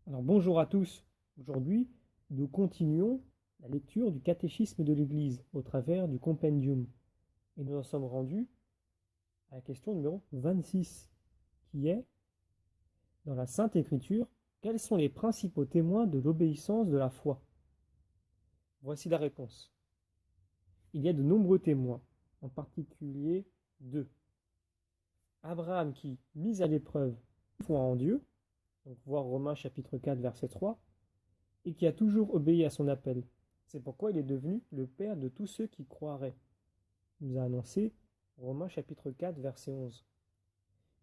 Alors bonjour à tous. Aujourd'hui, nous continuons la lecture du catéchisme de l'Église au travers du compendium. Et nous en sommes rendus à la question numéro 26, qui est, dans la Sainte Écriture, quels sont les principaux témoins de l'obéissance de la foi? Voici la réponse. Il y a de nombreux témoins, en particulier deux. Abraham qui, mis à l'épreuve, foi en Dieu, donc voir Romains chapitre 4 verset 3, et qui a toujours obéi à son appel. C'est pourquoi il est devenu le Père de tous ceux qui croiraient, nous a annoncé Romains chapitre 4 verset 11.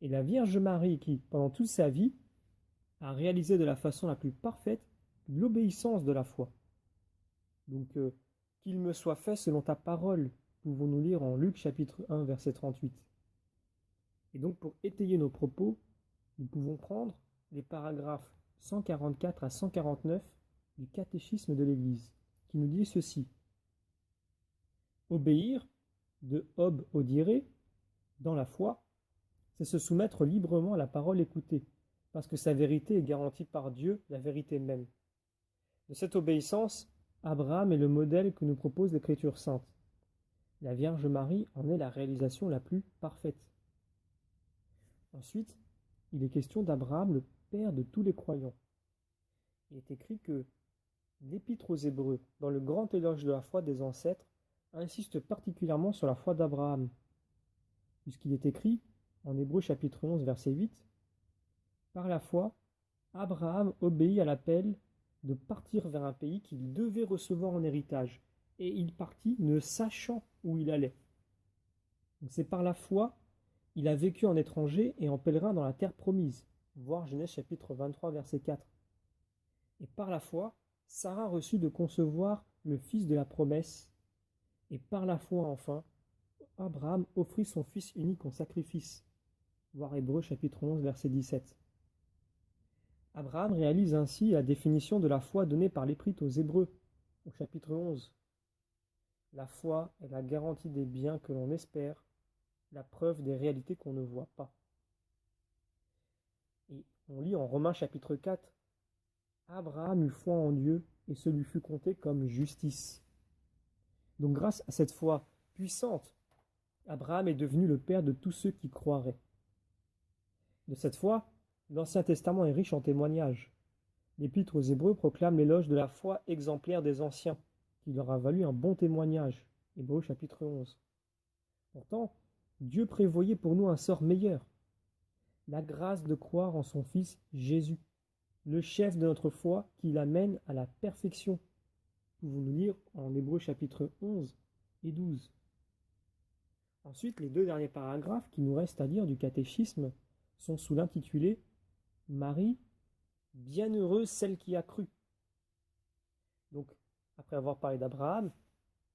Et la Vierge Marie qui, pendant toute sa vie, a réalisé de la façon la plus parfaite l'obéissance de la foi. Donc, qu'il me soit fait selon ta parole, pouvons-nous lire en Luc chapitre 1 verset 38. Et donc, pour étayer nos propos, nous pouvons prendre les paragraphes 144 à 149 du catéchisme de l'Église, qui nous dit ceci. Obéir, de ob audire, dans la foi, c'est se soumettre librement à la parole écoutée, parce que sa vérité est garantie par Dieu, la vérité même. De cette obéissance, Abraham est le modèle que nous propose l'Écriture sainte. La Vierge Marie en est la réalisation la plus parfaite. Ensuite, il est question d'Abraham, le père de tous les croyants. Il est écrit que l'Épître aux Hébreux, dans le grand éloge de la foi des ancêtres, insiste particulièrement sur la foi d'Abraham, puisqu'il est écrit, en Hébreux chapitre 11 verset 8, « Par la foi, Abraham obéit à l'appel de partir vers un pays qu'il devait recevoir en héritage, et il partit ne sachant où il allait. » Donc c'est par la foi, il a vécu en étranger et en pèlerin dans la terre promise, voir Genèse chapitre 23 verset 4. Et par la foi, Sarah reçut de concevoir le fils de la promesse, et par la foi enfin, Abraham offrit son fils unique en sacrifice, voir Hébreux chapitre 11 verset 17. Abraham réalise ainsi la définition de la foi donnée par l'Épître aux Hébreux, au chapitre 11. La foi est la garantie des biens que l'on espère, la preuve des réalités qu'on ne voit pas. Et on lit en Romains chapitre 4, Abraham eut foi en Dieu et ce lui fut compté comme justice. Donc grâce à cette foi puissante, Abraham est devenu le père de tous ceux qui croiraient. De cette foi, l'Ancien Testament est riche en témoignages. L'Épître aux Hébreux proclame l'éloge de la foi exemplaire des anciens, qui leur a valu un bon témoignage. Hébreux chapitre 11. Pourtant, Dieu prévoyait pour nous un sort meilleur. La grâce de croire en son Fils Jésus, le chef de notre foi qui l'amène à la perfection. Pouvons-nous lire en Hébreux chapitre 11 et 12. Ensuite, les deux derniers paragraphes qui nous restent à lire du catéchisme sont sous l'intitulé « Marie, bienheureuse celle qui a cru ». Donc, après avoir parlé d'Abraham,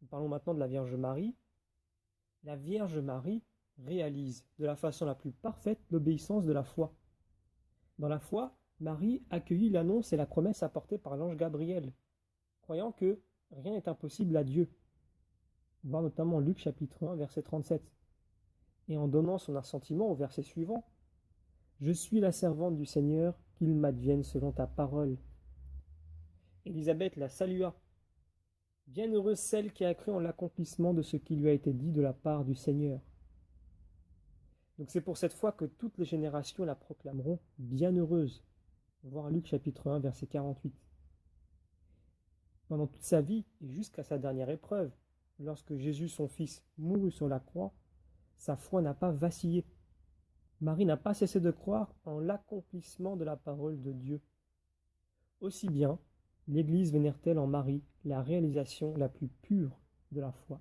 nous parlons maintenant de la Vierge Marie. La Vierge Marie réalise de la façon la plus parfaite l'obéissance de la foi. Dans la foi, Marie accueillit l'annonce et la promesse apportée par l'ange Gabriel, croyant que rien n'est impossible à Dieu. Voir notamment Luc chapitre 1 verset 37. Et en donnant son assentiment au verset suivant, « Je suis la servante du Seigneur, qu'il m'advienne selon ta parole. » Élisabeth la salua. « Bienheureuse celle qui a cru en l'accomplissement de ce qui lui a été dit de la part du Seigneur. » Donc c'est pour cette foi que toutes les générations la proclameront bienheureuse. Voir Luc chapitre 1 verset 48. Pendant toute sa vie et jusqu'à sa dernière épreuve, lorsque Jésus son Fils mourut sur la croix, sa foi n'a pas vacillé. Marie n'a pas cessé de croire en l'accomplissement de la parole de Dieu. Aussi bien, l'Église vénère-t-elle en Marie la réalisation la plus pure de la foi.